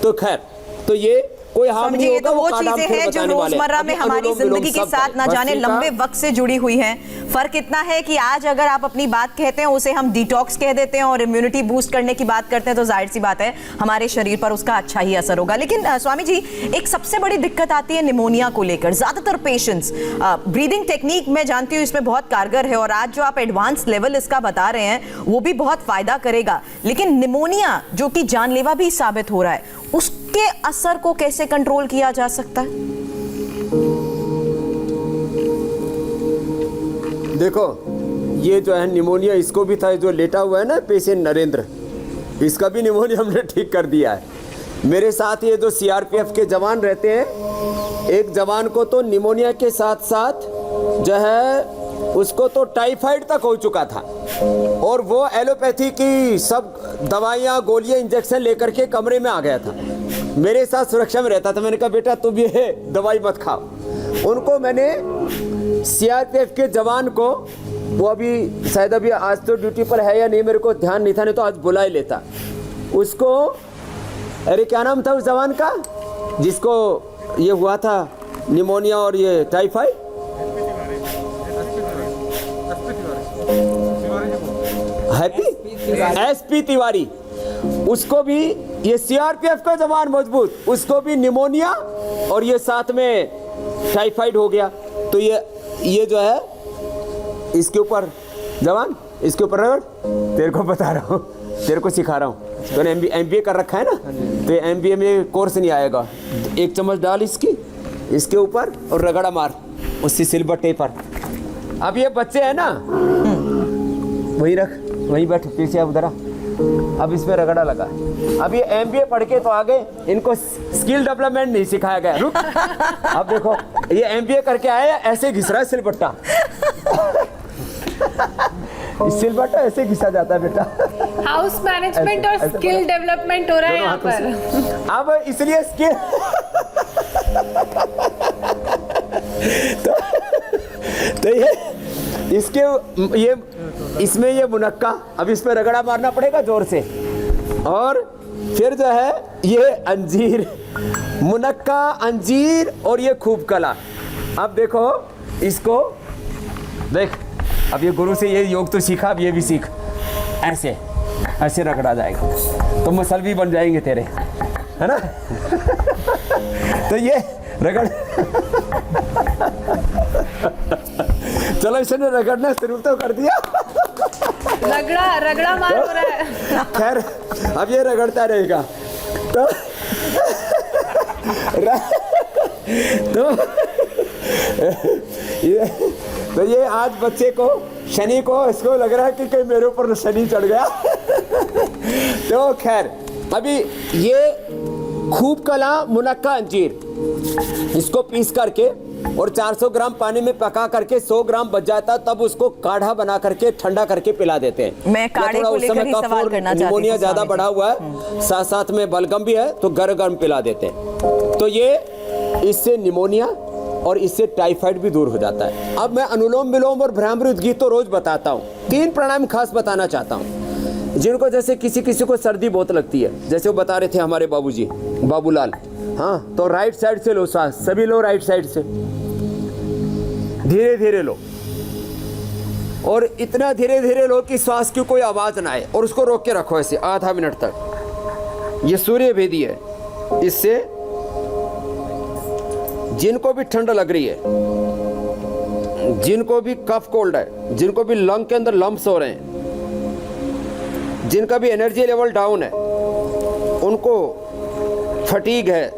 तो खैर, तो ये कोई हार्म नहीं होगा। तो वो चीजें हैं जो रोजमर्रा में हमारी जिंदगी के साथ ना जाने लंबे वक्त से जुड़ी हुई हैं। फर्क इतना है कि आज अगर आप अपनी बात कहते हैं उसे हम डिटॉक्स कह देते हैं और इम्यूनिटी बूस्ट करने की बात करते हैं, तो जाहिर सी बात है हमारे शरीर पर उसका अच्छा ही असर होगा। लेकिन स्वामी जी, एक सबसे बड़ी दिक्कत आती है निमोनिया को लेकर। ज्यादातर पेशेंट्स, ब्रीदिंग टेक्निक मैं जानती हूँ इसमें बहुत कारगर है और आज जो आप एडवांस लेवल इसका बता रहे हैं वो भी बहुत फायदा करेगा। लेकिन निमोनिया जो कि जानलेवा भी साबित हो रहा है, उसके असर को कैसे कंट्रोल किया जा सकता है? देखो, ये जो है निमोनिया, इसको भी था, जो लेटा हुआ है ना पेशेंट नरेंद्र, इसका भी निमोनिया हमने ठीक कर दिया है। मेरे साथ ये जो सीआरपीएफ के जवान रहते हैं, एक जवान को तो निमोनिया के साथ साथ जो है उसको तो टाइफाइड तक हो चुका था और वो एलोपैथी की सब दवाइयाँ, गोलियाँ, इंजेक्शन लेकर के कमरे में आ गया था। मेरे साथ सुरक्षा में रहता था। मैंने कहा बेटा तुम ये दवाई मत खाओ। उनको मैंने सीआरपीएफ के जवान को, वो अभी शायद अभी आज तो ड्यूटी पर है या नहीं मेरे को ध्यान नहीं था, नहीं तो आज बुला ही लेता उसको। अरे क्या नाम था उस जवान का जिसको ये हुआ था निमोनिया और ये टाइफाइड? एसपी तिवारी। उसको भी, ये सीआरपीएफ का जवान मजबूत, उसको भी निमोनिया और ये साथ में टाइफाइड हो गया। तो ये जो है इसके ऊपर जवान, इसके ऊपर रगड़, तेरे को बता रहा हूँ, तेरे को सिखा रहा हूँ। तो एमबीए कर रखा है ना, तो एमबीए में कोर्स नहीं आएगा। 1 चम्मच डाल इसके ऊपर और रगड़ा मार उसी सिलबट्टे पर। अब ये बच्चे हैं ना, वहीं रख, वहीं बैठ, पीछे अब उधर। अब इसमें रगड़ा लगा। अब ये एमबीए पढ़ के तो आ गए, इनको स्किल डेवलपमेंट नहीं सिखाया गया। रुक, अब देखो ये एमबीए करके आए, ऐसे घिस रहा है सिलबट्टा। सिलबट्टा ऐसे घिसा जाता है बेटा। हाउस मैनेजमेंट और स्किल डेवलपमेंट हो रहा है यहाँ पर। अब इसलिए स्किल तो ये इसमें ये मुनक्का, अब इसमें रगड़ा मारना पड़ेगा जोर से। और फिर जो है ये अंजीर, मुनक्का, अंजीर और ये खूब कला। अब देखो इसको देख, अब ये गुरु से ये योग तो सीखा, अब ये भी सीख। ऐसे ऐसे रगड़ा जाएगा तो मसल भी बन जाएंगे तेरे, है ना। तो ये रगड़ चलो इसने रगड़ना शुरू तो कर दिया। रगड़ा मार हो रहा है। खैर अब ये रगड़ता रहेगा। तो ये आज बच्चे को शनि को इसको लग रहा है कि कहीं मेरे ऊपर शनि चढ़ गया। तो खैर अभी ये खूब कला मुनक्का अंजीर इसको पीस करके और 400 ग्राम पानी में पका करके 100 ग्राम बच जाता, तब उसको काढ़ा बना करके ठंडा करके पिला देते हैं। मैं काढ़े को लेकर ही सवाल करना चाहती हूं। निमोनिया ज्यादा बढ़ा हुआ है, साथ साथ में बलगम भी है, तो गर्म पिला देते हैं। तो ये इससे निमोनिया और इससे टाइफाइड भी दूर हो जाता है। अब मैं अनुलोम विलोम और भ्रामरी उद्गीत तो रोज बताता हूँ। 3 प्राणायाम खास बताना चाहता हूँ जिनको जैसे किसी को सर्दी बहुत लगती है, जैसे वो बता रहे थे हमारे बाबूजी बाबूलाल। हाँ, तो राइट साइड से लो सांस, सभी लो राइट साइड से, धीरे धीरे लो और इतना धीरे धीरे लो कि श्वास की कोई आवाज ना आए, और उसको रोक के रखो ऐसे आधा मिनट तक। ये सूर्य भेदी है। इससे जिनको भी ठंड लग रही है, जिनको भी कफ कोल्ड है, जिनको भी लंग के अंदर लम्प्स हो रहे हैं, जिनका भी एनर्जी लेवल डाउन है, उनको फटीग है,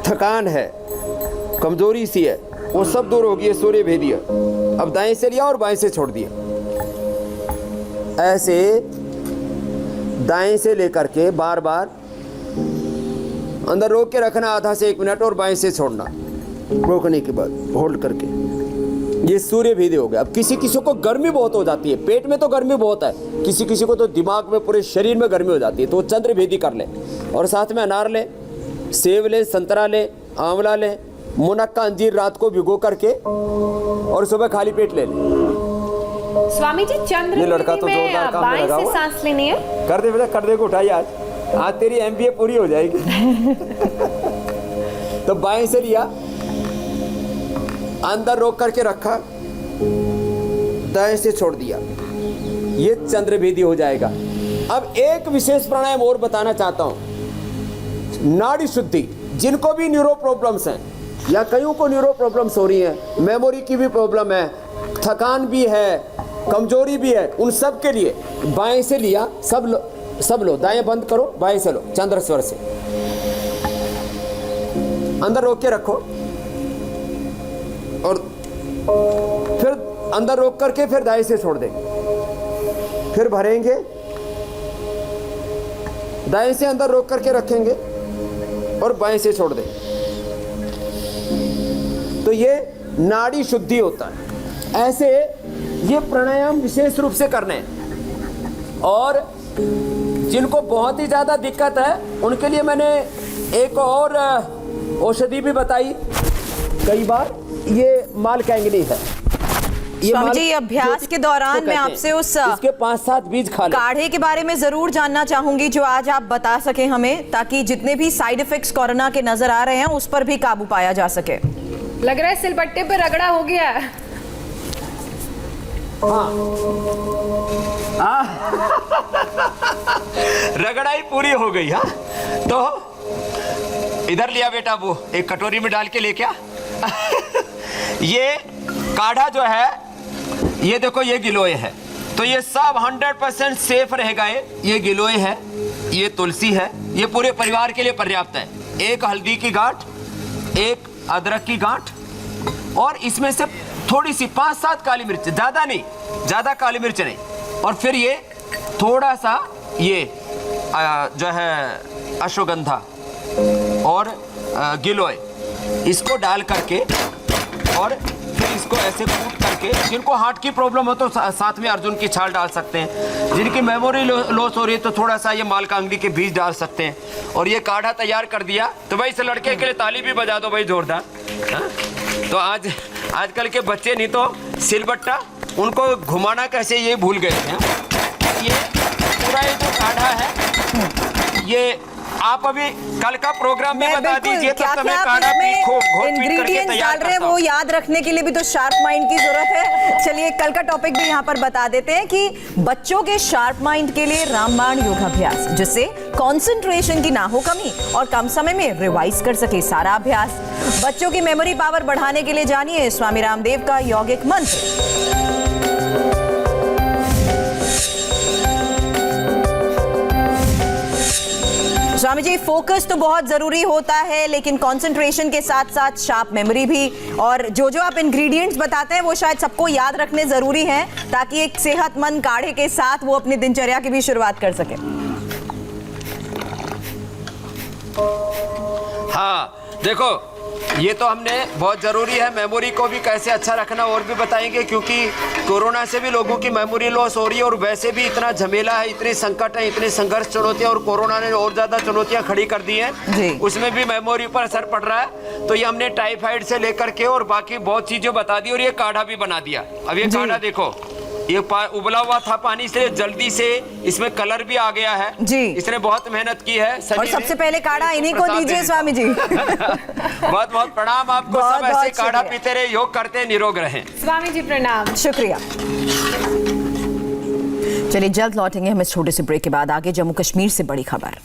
थकान है, कमजोरी सी है, वो सब दूर होगी। सूर्य भेदी है। अब दाएं से लिया और बाएं से छोड़ दिया। ऐसे दाएं से लेकर के बार बार अंदर रोक के रखना आधा से 1 मिनट, और बाएं से छोड़ना रोकने के बाद होल्ड करके। ये सूर्य भेदी हो गया। अब किसी को गर्मी बहुत हो जाती है, पेट में तो गर्मी बहुत है, किसी को तो दिमाग में, पूरे शरीर में गर्मी हो जाती है, तो चंद्र भेदी कर ले। और साथ में अनार ले, सेब ले, संतरा ले, आंवला ले, मुनक्का अंजीर रात को भिगो करके और सुबह खाली पेट ले ले। स्वामी जी चंद्र ये लड़का तो जोरदार काम में लगा हुआ। सांस लेनी है। कर दे बेटा, कर दे को उठाइए। आज तेरी MBA पूरी हो जाएगी। तो बाएं से लिया, अंदर रोक करके रखा, दाएं से छोड़ दिया, ये चंद्रभेदी हो जाएगा। अब एक विशेष प्राणायाम और बताना चाहता हूं। नाड़ी शुद्धि, जिनको भी न्यूरो प्रॉब्लम्स हैं या कईयों को न्यूरो प्रॉब्लम्स हो रही हैं, मेमोरी की भी प्रॉब्लम है, थकान भी है, कमजोरी भी है, उन सब के लिए बाएं से लिया, सब लो, दाएं बंद करो, बाएं से लो, चंद्र स्वर से अंदर रोक के रखो, और फिर अंदर रोक करके फिर दाएं से छोड़ देंगे, फिर भरेंगे, दाएं से अंदर रोक करके रखेंगे और बाएं से छोड़ देंगे। तो ये नाड़ी शुद्धि होता है। ऐसे ये प्राणायाम विशेष रूप से करने हैं। और जिनको बहुत ही ज्यादा दिक्कत है उनके लिए मैंने एक और औषधि भी बताई कई बार, ये माल कैंगनी है। स्वामी जी, अभ्यास के दौरान मैं आपसे इसके 5-7 बीज खा लें। काढ़े के बारे में जरूर जानना चाहूंगी जो आज आप बता सके हमें, ताकि जितने भी साइड इफेक्ट्स कोरोना के नजर आ रहे हैं उस पर भी काबू पाया जा सके। लग रहा है सिलबट्टे पे रगड़ा हो गया। रगड़ाई पूरी हो गई। हाँ, तो इधर लिया बेटा, वो एक कटोरी में डाल के लेके आ। ये काढ़ा जो है, ये देखो, ये गिलोय है, तो ये सब 100% सेफ रहेगा। ये गिलोय है, ये तुलसी है, ये पूरे परिवार के लिए पर्याप्त है। एक हल्दी की गांठ, एक अदरक की गांठ, और इसमें से थोड़ी सी 5-7 काली मिर्च, ज्यादा नहीं, ज्यादा काली मिर्च नहीं, और फिर ये थोड़ा सा ये जो है अश्वगंधा और गिलोय, इसको डाल करके और फिर इसको ऐसे कूट करके, जिनको हार्ट की प्रॉब्लम हो तो साथ में अर्जुन की छाल डाल सकते हैं, जिनकी मेमोरी लॉस हो रही है तो थोड़ा सा ये मालकांगनी के बीज डाल सकते हैं। और ये काढ़ा तैयार कर दिया तो भाई इस लड़के के लिए ताली भी बजा दो भाई जोरदार। तो आजकल के बच्चे नहीं तो सिलबट्टा, उनको घुमाना कैसे ये भूल गए हैं। ये पूरा ये जो काढ़ा है, ये आप अभी कल का प्रोग्राम भी बता दीजिए, क्या तब क्या तक काढ़ा पी घोट करके इंग्रेडिएंट्स तैयार डाल रहे हैं करता वो हूं। याद रखने के लिए भी तो शार्प माइंड की जरूरत है। चलिए कल का टॉपिक भी यहाँ पर बता देते हैं कि बच्चों के शार्प माइंड के लिए रामबाण योगाभ्यास, जिससे कंसंट्रेशन की ना हो कमी और कम समय में रिवाइज कर सके सारा अभ्यास। बच्चों की मेमोरी पावर बढ़ाने के लिए जानिए स्वामी रामदेव का यौगिक मंत्र। स्वामी जी, फोकस तो बहुत जरूरी होता है, लेकिन कंसंट्रेशन के साथ साथ शार्प मेमोरी भी, और जो जो आप इंग्रेडिएंट्स बताते हैं वो शायद सबको याद रखने जरूरी हैं ताकि एक सेहतमंद काढ़े के साथ वो अपनी दिनचर्या की भी शुरुआत कर सके। हाँ देखो, ये तो हमने बहुत ज़रूरी है, मेमोरी को भी कैसे अच्छा रखना और भी बताएंगे, क्योंकि कोरोना से भी लोगों की मेमोरी लॉस हो रही है और वैसे भी इतना झमेला है, इतने संकट है, इतने संघर्ष चुनौतियां, और कोरोना ने और ज़्यादा चुनौतियां खड़ी कर दी हैं, उसमें भी मेमोरी पर असर पड़ रहा है। तो ये हमने टाइफाइड से लेकर के और बाकी बहुत चीज़ें बता दी और ये काढ़ा भी बना दिया। अब ये काढ़ा देखो, ये उबला हुआ था पानी, इसलिए जल्दी से इसमें कलर भी आ गया है जी। इसने बहुत मेहनत की है और सबसे पहले काढ़ा इन्हीं को दीजिए स्वामी जी। बहुत बहुत प्रणाम आपको, सब ऐसे काढ़ा पीते रहे, योग करते निरोग रहें। स्वामी जी प्रणाम। शुक्रिया। चलिए जल्द लौटेंगे हम इस छोटे से ब्रेक के बाद। आगे जम्मू कश्मीर से बड़ी खबर।